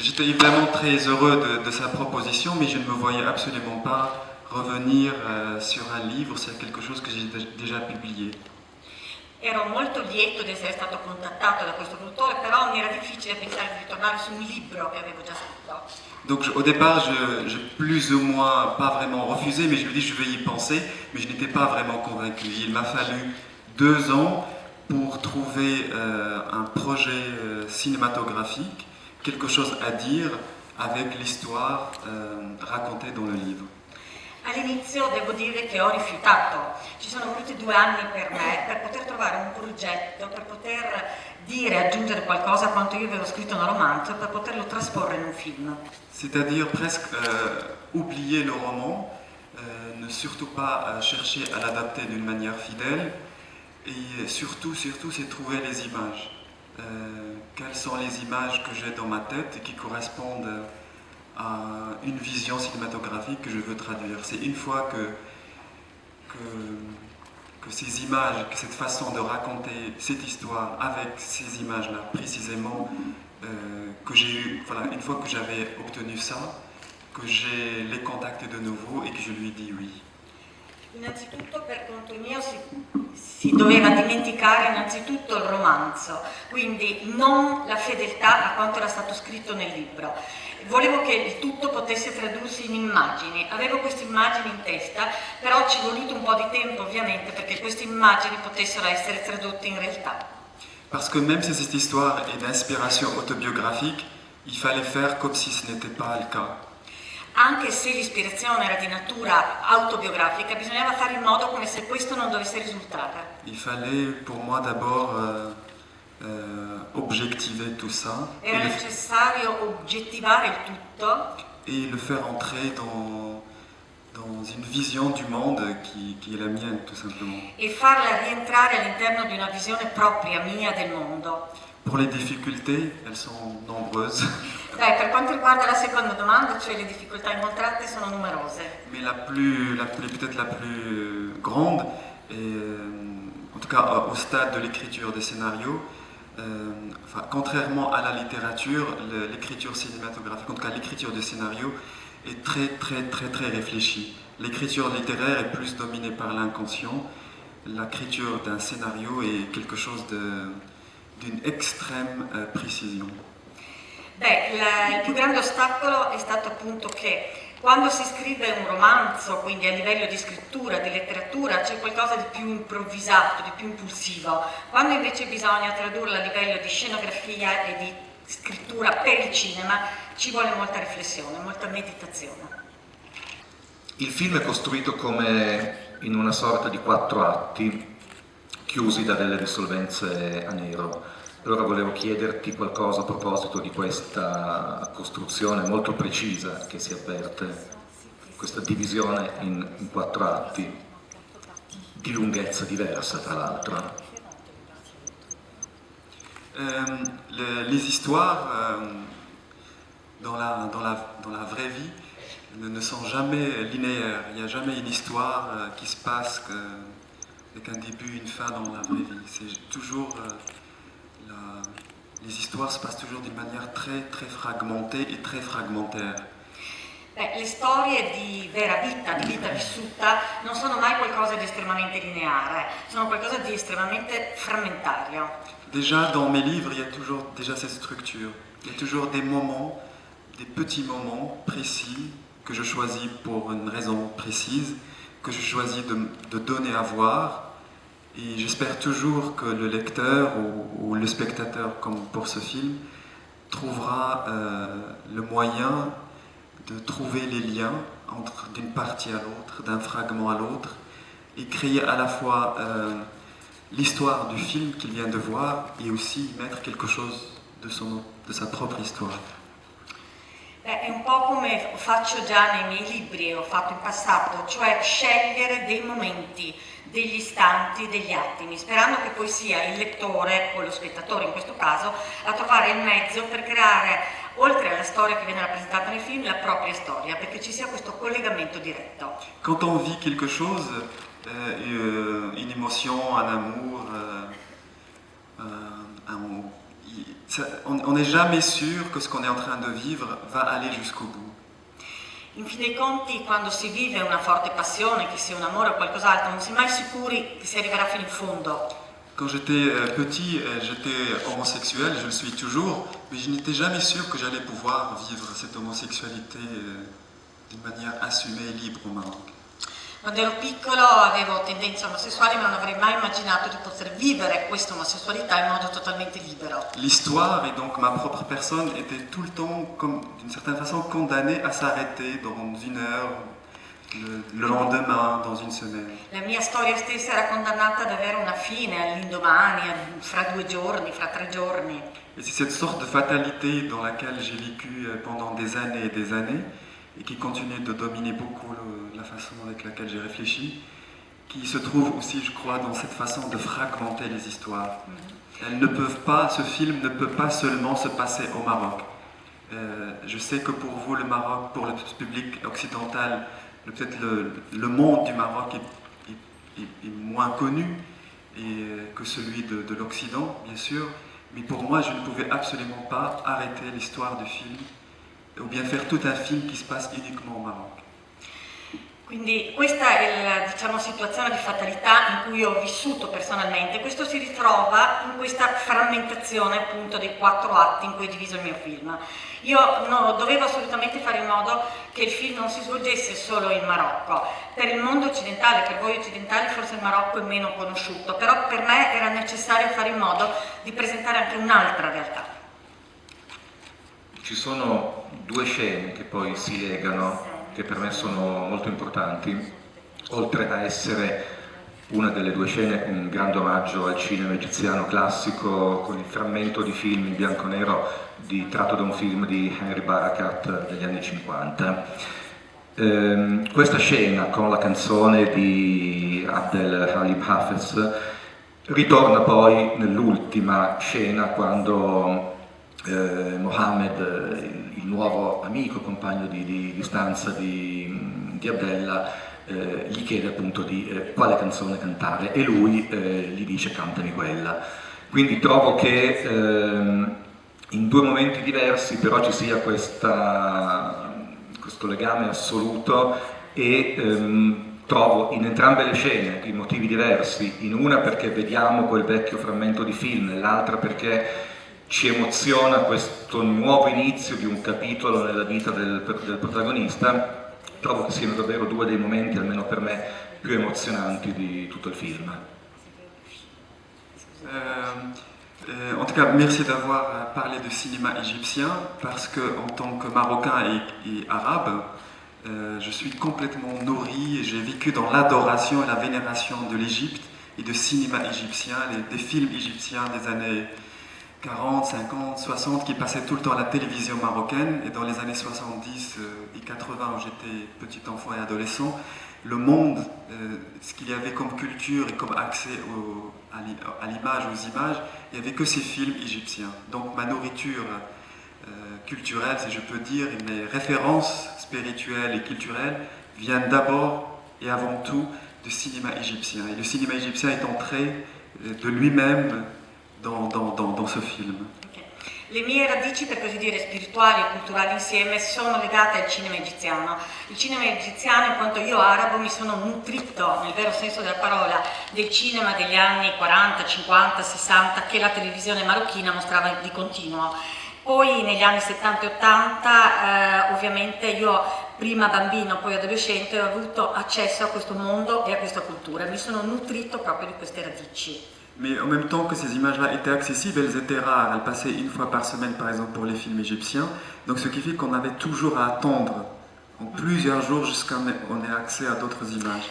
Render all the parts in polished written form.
j'étais évidemment très heureux de sa proposition, mais je ne me voyais absolument pas revenir sur un livre, sur quelque chose que j'ai déjà publié. Ero molto lieto di essere stato contattato da questo produttore, però mi era difficile pensare di ritornare su un libro che avevo già scritto. Donc au départ, j'ai plus ou moins pas vraiment refusé, mais je me dis je vais y penser, mais je n'étais pas vraiment convaincu. Il m'a fallu 2 ans pour trouver un projet cinématographique, quelque chose à dire avec l'histoire racontée dans le livre. All'inizio devo dire che ho rifiutato, ci sono voluti 2 anni per me per poter trovare un progetto, per poter dire, aggiungere qualcosa a quanto io avevo scritto nel romanzo, per poterlo trasporre in un film. C'est-à-dire presque oublier le roman, ne surtout pas chercher à l'adapter d'une manière fidèle, et surtout c'est trouver les images. Quelles sont les images que j'ai dans ma tête et qui correspondent à une vision cinématographique que je veux traduire. C'est une fois que ces images, que cette façon de raconter cette histoire avec ces images-là précisément, que j'ai eu, voilà, une fois que j'avais obtenu ça, que j'ai les contacté de nouveau et que je lui dis oui. Innanzitutto per conto mio si doveva dimenticare innanzitutto il romanzo, quindi non la fedeltà a quanto era stato scritto nel libro. Volevo che il tutto potesse tradursi in immagini, avevo queste immagini in testa, però ci è voluto un po' di tempo ovviamente perché queste immagini potessero essere tradotte in realtà. Parce que même si cette histoire est d'inspiration autobiographique, il fallait faire comme si ce n'était pas le cas. Anche se l'ispirazione era di natura autobiografica, bisognava fare in modo come se questo non dovesse risultare. Il fallait pour moi d'abord objectiver tout ça. Era necessario oggettivare il tutto. Et le faire entrer dans une vision du monde qui est la mienne, tout simplement. E farla rientrare all'interno di una visione propria, mia, del mondo. Pour les difficultés, elles sont nombreuses. Per quanto riguarda la seconda domanda, cioè le difficoltà incontrate, sono numerose. Mais peut-être la plus grande, et, en tout cas au stade de l'écriture des scénarios, contrairement à la littérature, l'écriture cinématographique, en tout cas l'écriture des scénarios, est très réfléchie. L'écriture littéraire est plus dominée par l'inconscient. L'écriture d'un scénario est quelque chose d'une extrême précision. Il più grande ostacolo è stato appunto che quando si scrive un romanzo, quindi a livello di scrittura, di letteratura, c'è qualcosa di più improvvisato, di più impulsivo. Quando invece bisogna tradurlo a livello di scenografia e di scrittura per il cinema, ci vuole molta riflessione, molta meditazione. Il film è costruito come in una sorta di 4 atti, chiusi da delle dissolvenze a nero. Allora volevo chiederti qualcosa a proposito di questa costruzione molto precisa che si avverte, questa divisione in 4 atti, di lunghezza diversa tra l'altro. Les histoires dans la vraie vie ne sont jamais linéaires. Il n'y a jamais une histoire qui se passe avec un début, une fin dans la vraie vie. C'est toujours les histoires se passent toujours d'une manière très fragmentée et très fragmentaire. Le storie di vera vita, di vita vissuta, non sono mai qualcosa di estremamente lineare, sono qualcosa di estremamente frammentario. Déjà dans mes livres, il y a toujours déjà cette structure. Il y a toujours des moments, des petits moments précis que je choisis pour une raison précise, que je choisis de donner à voir. Et j'espère toujours que le lecteur ou le spectateur, comme pour ce film, trouvera le moyen de trouver les liens entre d'une partie à l'autre, d'un fragment à l'autre, et créer à la fois l'histoire du film qu'il vient de voir et aussi mettre quelque chose de sa propre histoire. È un po' come faccio già nei miei libri, ho fatto in passato, cioè scegliere dei momenti, degli istanti, degli attimi, sperando che poi sia il lettore o lo spettatore in questo caso a trovare il mezzo per creare, oltre alla storia che viene rappresentata nei film, la propria storia, perché ci sia questo collegamento diretto. Quand on vit quelque chose, une émotion, un amour, on n'est jamais sûr que ce qu'on est en train de vivre va aller jusqu'au bout. In fin dei conti, quando si vive una forte passione, che sia un amore o qualcos'altro, non si è mai sicuri che si arriverà fino in fondo. Quand j'étais petit, j'étais homosexuel, je le suis toujours, mais je n'étais jamais sûr que j'allais pouvoir vivre cette homosexualité d'une manière assumée et libre au Maroc. Quando ero piccolo avevo tendenze omosessuali, ma non avrei mai immaginato di poter vivere questa omosessualità in modo totalmente libero. L'histoire et donc ma propre personne était tout le temps, comme d'une certaine façon, condamnée à s'arrêter dans une heure, le lendemain, dans une semaine. La mia storia stessa era condannata ad avere una fine all'indomani, fra 2 giorni, fra 3 giorni. Et c'est cette sorte de fatalité dans laquelle j'ai vécu pendant des années et des années, et qui continue de dominer beaucoup la façon avec laquelle j'ai réfléchi, qui se trouve aussi, je crois, dans cette façon de fragmenter les histoires. Elles ne peuvent pas, ce film ne peut pas seulement se passer au Maroc. Je sais que pour vous, le Maroc, pour le public occidental, peut-être le monde du Maroc est moins connu que celui de l'Occident, bien sûr, mais pour moi, je ne pouvais absolument pas arrêter l'histoire du film ou bien faire tout un film qui se passe uniquement au Maroc. Quindi questa è la, diciamo, situazione di fatalità in cui ho vissuto personalmente. Questo si ritrova in questa frammentazione appunto dei 4 atti in cui è diviso il mio film. Io dovevo assolutamente fare in modo che il film non si svolgesse solo in Marocco. Per il mondo occidentale, per voi occidentali forse il Marocco è meno conosciuto, però per me era necessario fare in modo di presentare anche un'altra realtà. Ci sono 2 scene che poi si legano, che per me sono molto importanti, oltre a essere una delle 2 scene un grande omaggio al cinema egiziano classico, con il frammento di film in bianco e nero tratto da un film di Henry Barakat degli anni 50. Questa scena con la canzone di Abdel Halim Hafez ritorna poi nell'ultima scena quando Mohammed, il nuovo amico, compagno di stanza di Abdella, gli chiede appunto di quale canzone cantare e lui gli dice cantami quella. Quindi trovo che in 2 momenti diversi però ci sia questo legame assoluto e trovo in entrambe le scene di motivi diversi, in una perché vediamo quel vecchio frammento di film, nell'altra perché ci emoziona questo nuovo inizio di un capitolo nella vita del protagonista. Trovo che siano davvero 2 dei momenti, almeno per me, più emozionanti di tutto il film. En tout cas, merci d'avoir parlé de cinéma égyptien, parce que en tant que Marocain et arabe, je suis complètement nourri et j'ai vécu dans l'adoration et la vénération de l'Égypte et de cinéma égyptien, des films égyptiens des années 40, 50, 60 qui passaient tout le temps à la télévision marocaine, et dans les années 70 et 80 où j'étais petit enfant et adolescent, le monde, ce qu'il y avait comme culture et comme accès à l'image, aux images, il n'y avait que ces films égyptiens. Donc ma nourriture culturelle, si je peux dire, et mes références spirituelles et culturelles viennent d'abord et avant tout du cinéma égyptien. Et le cinéma égyptien est entré de lui-même dans ce film. Le mie radici, per così dire, spirituali e culturali insieme sono legate al cinema egiziano. Il cinema egiziano, in quanto io arabo, mi sono nutrito, nel vero senso della parola, del cinema degli anni 40, 50, 60 che la televisione marocchina mostrava di continuo. Poi negli anni 70 e 80 ovviamente io, prima bambino, poi adolescente, ho avuto accesso a questo mondo e a questa cultura. Mi sono nutrito proprio di queste radici. Mais en même temps que ces images-là étaient accessibles, elles étaient rares. Elles passaient 1 fois par semaine, par exemple, pour les films égyptiens. Donc ce qui fait qu'on avait toujours à attendre en plusieurs jours jusqu'à ce qu'on ait accès à d'autres images.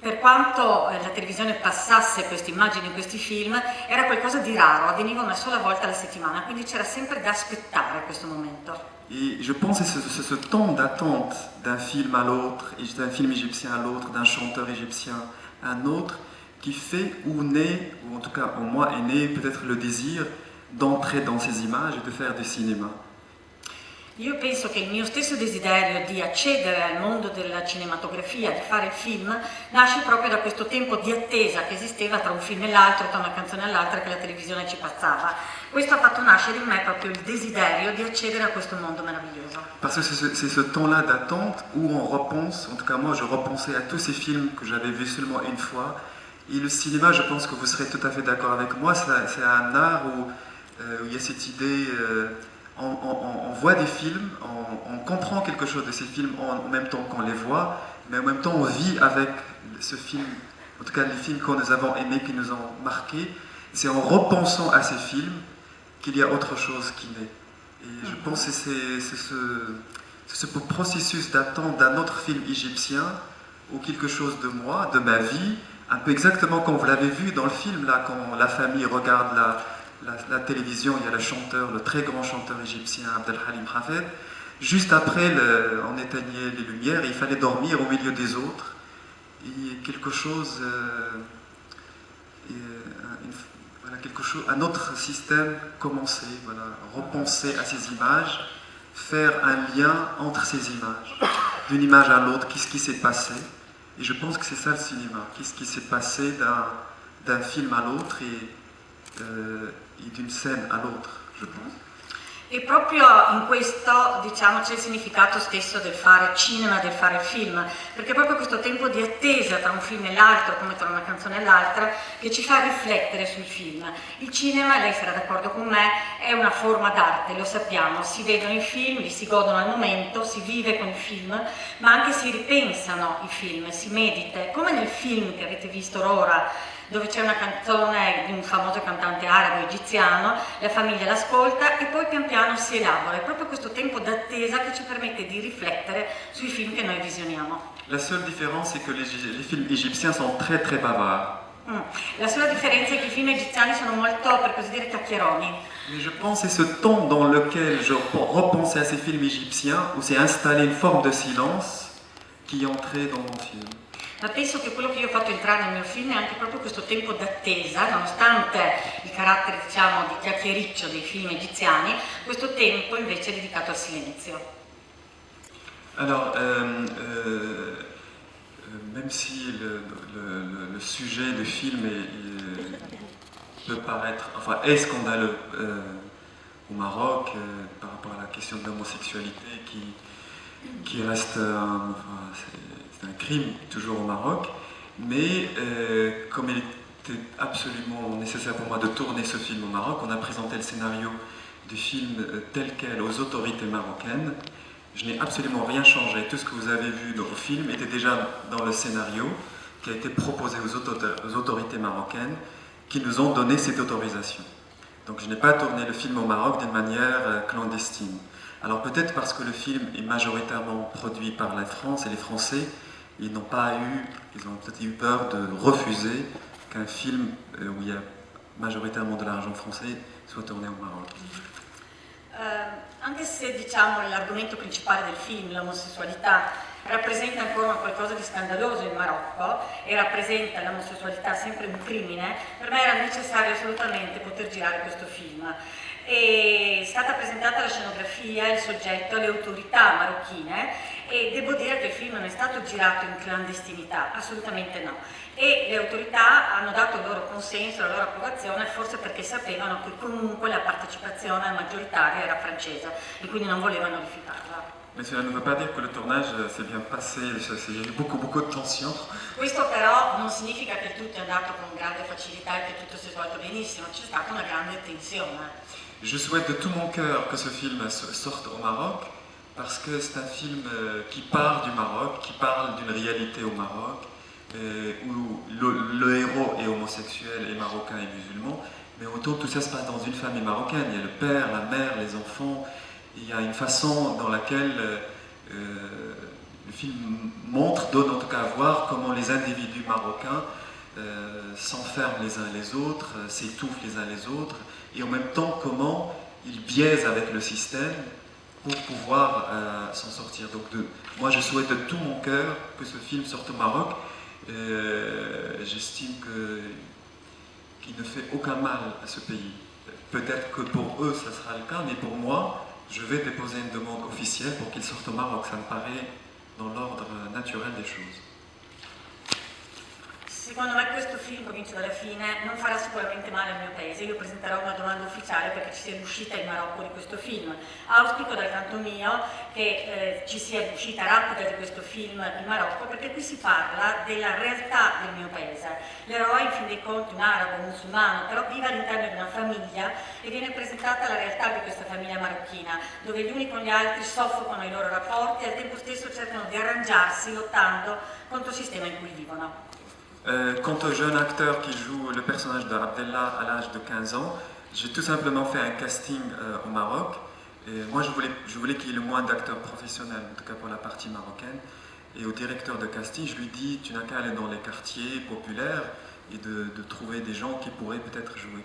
Per quanto la televisione passasse queste immagini in questi film, era qualcosa di raro, avveniva una sola volta alla settimana, quindi c'era sempre da aspettare questo momento. Et je pense que c'est ce temps d'attente d'un film à l'autre, d'un film égyptien à l'autre, d'un chanteur égyptien à un autre, qui fait ou naît, ou en tout cas en moi est né peut-être le désir d'entrer dans ces images et de faire du cinéma. Io penso che il mio stesso desiderio di accedere al mondo della cinematografia, di fare il film, nasce proprio da questo tempo di attesa che esisteva tra un film e l'altro, tra una canzone e l'altra che la televisione ci passava. Questo ha fatto nascere in me proprio il desiderio di accedere a questo mondo meraviglioso. Parce que c'est ce temps-là d'attente où on repense, en tout cas moi je repensais à tous ces films que j'avais vus seulement une fois. Et le cinéma, je pense que vous serez tout à fait d'accord avec moi, c'est un art où il y a cette idée... on voit des films, on comprend quelque chose de ces films en même temps qu'on les voit, mais en même temps on vit avec ce film, en tout cas les films que nous avons aimés, qui nous ont marqués. C'est en repensant à ces films qu'il y a autre chose qui naît. Et je pense que c'est ce processus d'attente d'un autre film égyptien ou quelque chose de moi, de ma vie, un peu exactement comme vous l'avez vu dans le film, là, quand la famille regarde la télévision, il y a le chanteur, le très grand chanteur égyptien Abdelhalim Hafez. Juste après, on éteignait les lumières et il fallait dormir au milieu des autres. Et quelque chose, un autre système commençait, voilà, repenser à ces images, faire un lien entre ces images, d'une image à l'autre, qu'est-ce qui s'est passé. Et je pense que c'est ça le cinéma, qu'est-ce qui s'est passé d'un film à l'autre e di una scena all'altra, je pense. E proprio in questo, diciamo, c'è il significato stesso del fare cinema, del fare film, perché proprio questo tempo di attesa tra un film e l'altro, come tra una canzone e l'altra, che ci fa riflettere sul film. Il cinema, lei sarà d'accordo con me, è una forma d'arte, lo sappiamo, si vedono i film, li si godono al momento, si vive con i film, ma anche si ripensano i film, si medita, come nel film che avete visto ora, dove c'è una canzone di un famoso cantante arabo egiziano, la famiglia l'ascolta e poi pian piano si elabora. È proprio questo tempo d'attesa che ci permette di riflettere sui film che noi visioniamo. La seule différence c'est que les films égyptiens sont très très bavards. La sola differenza è che i film egiziani sono molto, per così dire, chiacchieroni. Mais je pense que c'est ce temps dans lequel je repensais à ces films égyptiens, où s'est installé une forme de silence qui entrait dans mon film. Ma penso che quello che io ho fatto entrare nel mio film è anche proprio questo tempo d'attesa, nonostante il carattere, diciamo, di chiacchiericcio dei film egiziani, questo tempo invece è dedicato al silenzio. Alors, même si le sujet du film peut paraître, enfin, est scandaleux au Maroc par rapport à la question de l'homosexualité qui reste c'est un crime toujours au Maroc, mais comme il était absolument nécessaire pour moi de tourner ce film au Maroc, on a présenté le scénario du film tel quel aux autorités marocaines. Je n'ai absolument rien changé, tout ce que vous avez vu au film était déjà dans le scénario qui a été proposé aux autorités marocaines qui nous ont donné cette autorisation. Donc je n'ai pas tourné le film au Maroc d'une manière clandestine. Alors peut-être parce que le film est majoritairement produit par la France et les Français, ils ont peut-être eu peur de refuser qu'un film où il y a majoritairement de l'argent français soit tourné au Maroc. Anche se, diciamo, l'argomento principale del film, l'omosessualità, rappresenta ancora qualcosa di scandaloso in Marocco e rappresenta l'omosessualità sempre un crimine, per me era necessario assolutamente poter girare questo film. È stata presentata la scenografia, il soggetto alle autorità marocchine e devo dire che il film non è stato girato in clandestinità, assolutamente no. E le autorità hanno dato il loro consenso, la loro approvazione, forse perché sapevano che comunque la partecipazione maggioritaria era francese e quindi non volevano rifiutarla. Mais cela ne veut pas dire que le tournage s'est bien passé, il y a eu beaucoup de tensions. Questo però non significa che tutto è andato con grande facilità e che tutto si è svolto benissimo, c'è stata una grande tensione. Je souhaite de tout mon cœur que ce film sorte au Maroc, parce que c'est un film qui part du Maroc, qui parle d'une réalité au Maroc, où le héros est homosexuel et marocain et musulman, mais autour tout ça se passe dans une famille marocaine. Il y a le père, la mère, les enfants. Il y a une façon dans laquelle le film donne en tout cas à voir comment les individus marocains s'enferment les uns les autres, s'étouffent les uns les autres, et en même temps comment ils biaisent avec le système pour pouvoir s'en sortir. Donc moi je souhaite de tout mon cœur que ce film sorte au Maroc. J'estime qu'il ne fait aucun mal à ce pays. Peut-être que pour eux ça sera le cas, mais pour moi je vais déposer une demande officielle pour qu'il sorte au Maroc. Ça me paraît dans l'ordre naturel des choses. Secondo me questo film, comincio dalla fine, non farà sicuramente male al mio paese. Io presenterò una domanda ufficiale perché ci sia l'uscita in Marocco di questo film. Auspico dal canto mio che ci sia l'uscita rapida di questo film in Marocco, perché qui si parla della realtà del mio paese. L'eroe, in fin dei conti, un arabo, un musulmano, però vive all'interno di una famiglia e viene presentata la realtà di questa famiglia marocchina, dove gli uni con gli altri soffocano i loro rapporti e al tempo stesso cercano di arrangiarsi lottando contro il sistema in cui vivono. Quant au jeune acteur qui joue le personnage de Abdellah à l'âge de 15 ans, j'ai tout simplement fait un casting au Maroc. Et moi, je voulais qu'il y ait le moins d'acteurs professionnels, en tout cas pour la partie marocaine. Et au directeur de casting, je lui dis, tu n'as qu'à aller dans les quartiers populaires et de trouver des gens qui pourraient peut-être jouer.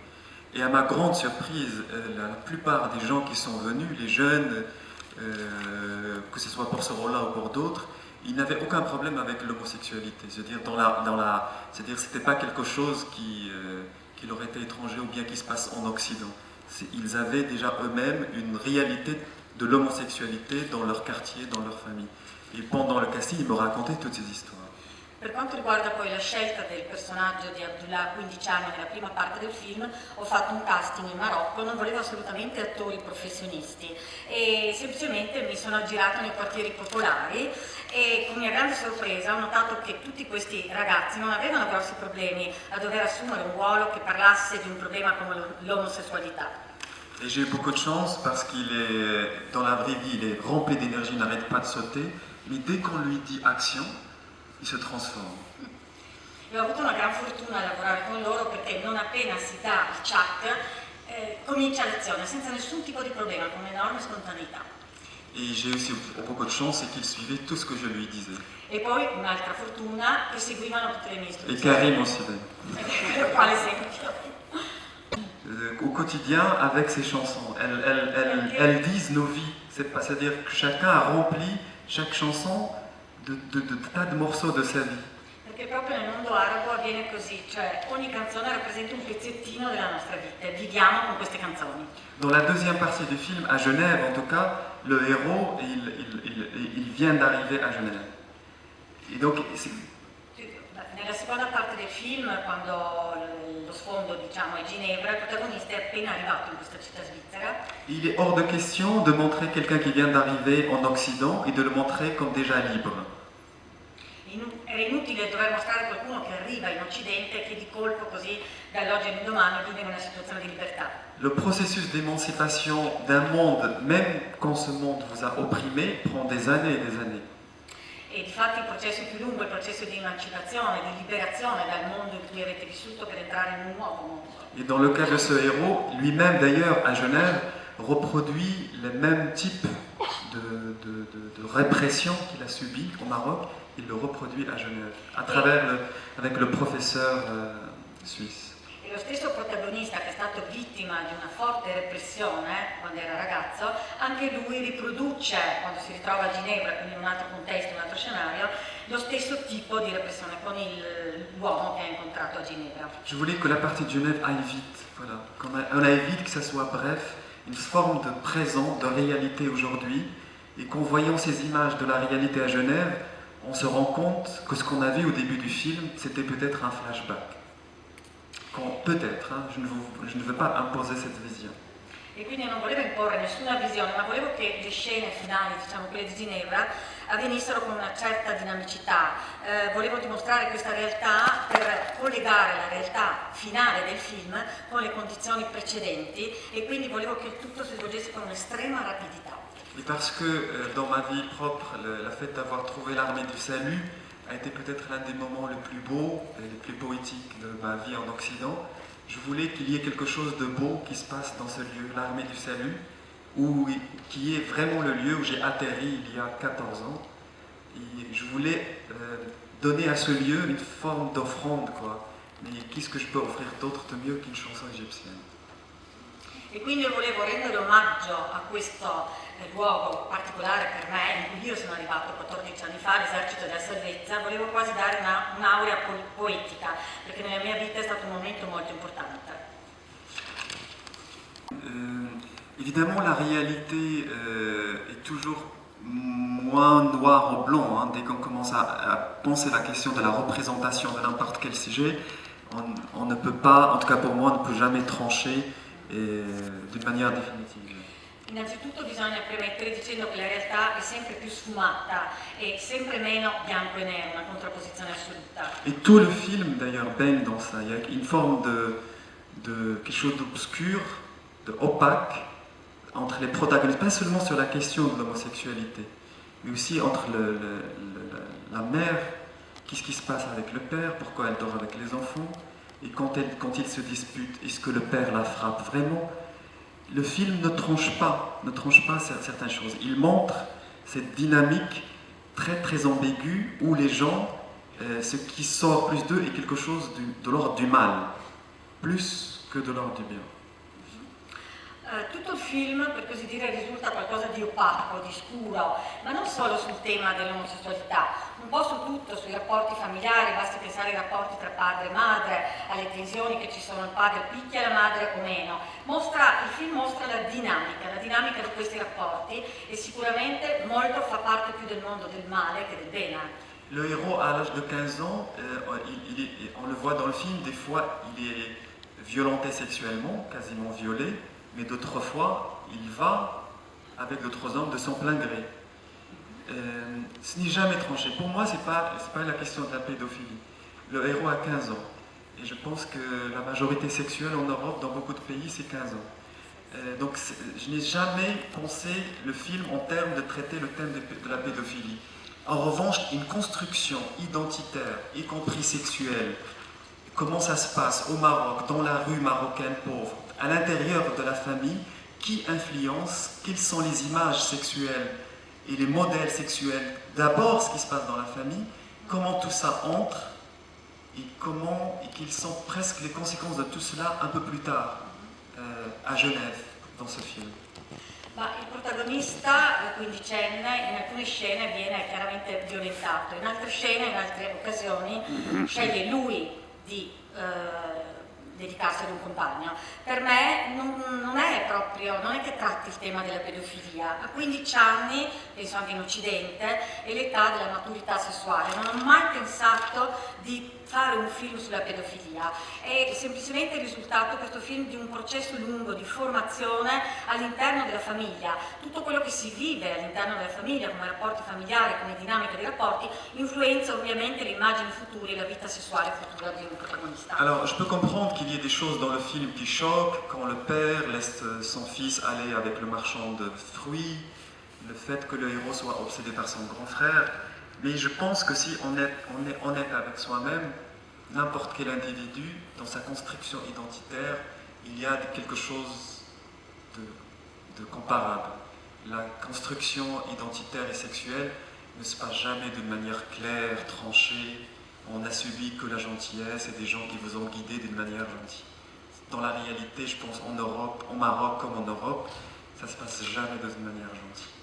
Et à ma grande surprise, la plupart des gens qui sont venus, les jeunes, que ce soit pour ce rôle-là ou pour d'autres, ils n'avaient aucun problème avec l'homosexualité. C'est-à-dire, c'est-à-dire, c'était pas quelque chose qui leur était étranger ou bien qui se passe en Occident. Ils avaient déjà eux-mêmes une réalité de l'homosexualité dans leur quartier, dans leur famille. Et pendant le casting, ils me racontaient toutes ces histoires. Per quanto riguarda poi la scelta del personaggio di Abdullah, 15 anni, nella prima parte del film, ho fatto un casting in Marocco, non volevo assolutamente attori professionisti e semplicemente mi sono aggirata nei quartieri popolari e con mia grande sorpresa ho notato che tutti questi ragazzi non avevano grossi problemi a dover assumere un ruolo che parlasse di un problema come l'omosessualità. Et j'ai eu beaucoup de chance parce qu'il est, dans la vraie vie, il est rempli d'énergie, il n'arrête pas de sauter, mais dès qu'on lui dit action, il se trasforme. E ho avuto una gran fortuna a lavorare con loro perché non appena si dà il chuck comincia l'azione senza nessun tipo di problema, con un'enorme spontaneità. Et j'ai aussi beaucoup de chance, c'est qu'il suivait tout ce que je lui disais. E poi un'altra fortuna che seguivano tutte le mie Et istruzioni. Karim aussi. Quale esempio? Au quotidien, avec ses chansons, elles disent nos vies. C'est-à-dire que chacun a rempli chaque chanson de tas de morceaux de sa vie. Perché proprio nel mondo arabo avviene così, cioè ogni canzone rappresenta un pezzettino della nostra vita, e viviamo con queste canzoni. Dans la deuxième partie du film, à Genève en tout cas, le héros, il vient d'arriver à Genève. Et donc, Nella seconda parte del film, quando lo sfondo diciamo è Ginevra, il protagonista è appena arrivato in questa città svizzera. il est hors de question de montrer quelqu'un qui vient d'arriver en Occident et de le montrer comme déjà libre. Era inutile dover mostrare qualcuno che arriva in Occidente e che di colpo così dall'oggi all'indomani vive in una situazione di libertà. Le processus d'émancipation d'un monde, même quand ce monde vous a opprimé, prend des années et des années. E difatti il processo più lungo è il processo di emancipazione, di liberazione dal mondo in cui avete vissuto per entrare in un nuovo mondo. Et dans le cas de ce héros, lui-même d'ailleurs à Genève, reproduit les mêmes types de répression qu'il a subi au Maroc, il le reproduit à Genève, à travers avec le professeur suisse. E lo stesso protagonista che è stato vittima di una forte repressione quando era ragazzo, anche lui riproduce, quando si ritrova a Ginevra, quindi in un altro contesto, in un altro scenario, lo stesso tipo di repressione con l'uomo che ha incontrato a Ginevra. Je voulais que la partie de Genève aille vite, voilà. Qu'on aille vite, que ça soit bref, une forme de présent, de réalité aujourd'hui, et qu'en voyant ces images de la réalité à Genève, on se rend compte que ce qu'on a vu au début du film, c'était peut-être un flashback. Peut-être, hein, je ne veux pas imposer cette vision. E quindi non volevo imporre nessuna visione, ma volevo che le scene finali, diciamo quelle di Ginevra, avvenissero con una certa dinamicità. Volevo dimostrare questa realtà per collegare la realtà finale del film con le condizioni precedenti e quindi volevo che tutto si svolgesse con un'estrema rapidità. Et parce que dans ma vie propre, le fait d'avoir trouvé l'armée du salut a été peut-être l'un des moments les plus beaux et les plus poétiques de ma vie en Occident. Je voulais qu'il y ait quelque chose de beau qui se passe dans ce lieu, l'armée du salut, qui est vraiment le lieu où j'ai atterri il y a 14 ans. Et je voulais donner à ce lieu une forme d'offrande, quoi. Mais qu'est-ce que je peux offrir d'autre de mieux qu'une chanson égyptienne? E quindi io volevo rendere omaggio a questo luogo particolare per me, in cui io sono arrivato 14 anni fa all'esercito della salvezza, volevo quasi dare un'aurea poetica, perché nella mia vita è stato un momento molto importante. Évidemment, la réalité est toujours moins noir ou blanc. Hein. Dès qu'on commence à penser la question de la représentation de n'importe quel sujet, on ne peut pas, en tout cas pour moi, on ne peut jamais trancher d'une manière définitive. Innanzitutto bisogna premettere dicendo che la realtà è sempre più sfumata e sempre meno bianco e nero, una contrapposizione assoluta. Et tout le film d'ailleurs baigne dans ça. Il y a une forme de quelque chose d'obscur, de opaque entre les protagonistes, pas seulement sur la question de l'homosexualité, mais aussi entre la mère, qu'est-ce qui se passe avec le père, pourquoi elle dort avec les enfants, et quand ils se disputent, est-ce que le père la frappe vraiment? Le film ne tranche pas certaines choses. Il montre cette dynamique très très ambiguë où les gens, ce qui sort plus d'eux est quelque chose de l'ordre du mal, plus que de l'ordre du bien. Tutto il film, per così dire, risulta qualcosa di opaco, di scuro, ma non solo sul tema dell'omosessualità, un po' su tutto, sui rapporti familiari, basti pensare ai rapporti tra padre e madre, alle tensioni che ci sono, il padre picchia la madre o meno. Il film mostra la dinamica di questi rapporti e sicuramente molto fa parte più del mondo del male che del bene. Le héros, à l'âge de 15 ans, on le voit dans le film, des fois il est violenté sexuellement, quasiment violé, mais d'autres fois, il va avec d'autres hommes de son plein gré. Ce n'est jamais tranché. Pour moi, ce n'est pas la question de la pédophilie. Le héros a 15 ans. Et je pense que la majorité sexuelle en Europe, dans beaucoup de pays, c'est 15 ans. Donc je n'ai jamais pensé le film en termes de traiter le thème de la pédophilie. En revanche, une construction identitaire, y compris sexuelle, comment ça se passe au Maroc, dans la rue marocaine pauvre, à l'intérieur de la famille, qui influence, quelles sont les images sexuelles et les modèles sexuels, d'abord ce qui se passe dans la famille, comment tout ça entre et quelles sont presque les conséquences de tout cela un peu plus tard à Genève dans ce film. Ma il protagonista, quindicenne, in alcune scene viene chiaramente violentato, in altre scene, in altre occasioni, sceglie lui di dedicarsi ad un compagno. Per me non è che tratti il tema della pedofilia. A 15 anni, penso anche in Occidente, è l'età della maturità sessuale. Non ho mai pensato di fare un film sulla pedofilia. È semplicemente il risultato, questo film, di un processo lungo di formazione all'interno della famiglia. Tutto quello che si vive all'interno della famiglia, come rapporti familiari, come dinamica dei rapporti, influenza ovviamente le immagini future e la vita sessuale futura di un protagonista. Alors, je peux comprendre qu'il y ait des choses dans le film qui choquent, quand le père laisse son fils aller avec le marchand de fruits, le fait que le héros soit obsédé par son grand frère, mais je pense que si on est honnête avec soi-même, n'importe quel individu, dans sa construction identitaire, il y a quelque chose de comparable. La construction identitaire et sexuelle ne se passe jamais d'une manière claire, tranchée. On n'a subi que la gentillesse et des gens qui vous ont guidé d'une manière gentille. Dans la réalité, je pense en Europe, au Maroc comme en Europe, ça se passe jamais d'une manière gentille.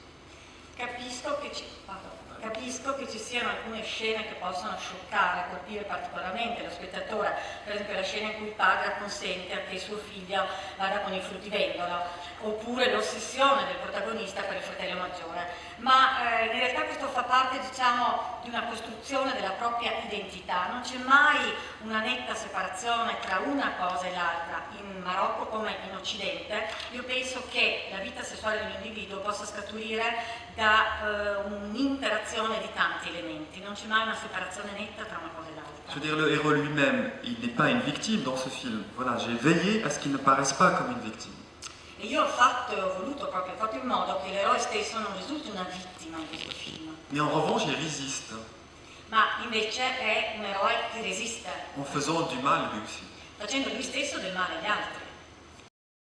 Capisco che ci siano alcune scene che possono scioccare, colpire particolarmente lo spettatore, per esempio la scena in cui il padre acconsente che suo figlio vada con il fruttivendolo, oppure l'ossessione del protagonista per il fratello maggiore, ma in realtà questo fa parte, diciamo, di una costruzione della propria identità. Non c'è mai una netta separazione tra una cosa e l'altra, in Marocco come in Occidente. Io penso che la vita sessuale dell'individuo possa scaturire da un'interazione di tanti elementi, non c'è mai una separazione netta tra una cosa e l'altra. Je veux dire, le héros lui-même, il n'est pas une victime dans ce film. Voilà, j'ai veillé à ce qu'il ne paraisse pas comme une victime. E io ho voluto proprio in modo che l'eroe stesso non risulti una vittima in questo film. Mais en revanche, il résiste, Ma invece è un eroe che resiste, en faisant du mal lui aussi. facendo lui stesso del male agli altri.